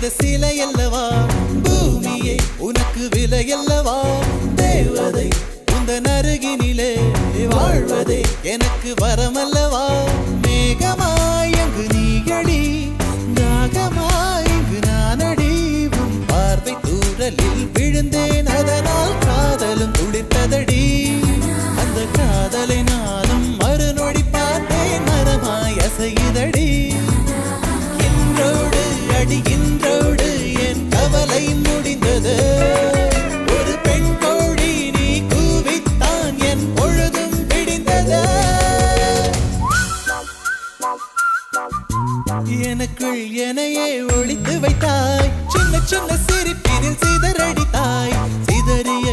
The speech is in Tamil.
செய்த சிலையல்லவா பூமியே உனக்கு விலையல்லவா தேவதை உந்தன் அருகினிலே வாழ்வதே எனக்கு வரமல்லவா மேகமாய் அங்கு நீயடி தாகமாய் இங்கு நானடி உன் பார்வை தூரலில் விழுந்தேன் அதனால் காதலும் துடித்ததடி அந்த காதலை நானும் மறுநொடி பார்த்தேன் மரமாய் அசையுதடி இன்றோடு அடி இன்றோடு என் கவலை முடிந்தது ஒரு பெண் கோழி நீ கூவித்தான் என் பொழுதும் விடிந்தது எனக்குள் எனையே ஒளித்து வைத்தாய் சின்ன சின்ன சிரிப்பினில் சிதறடித்தாய் சிதறிய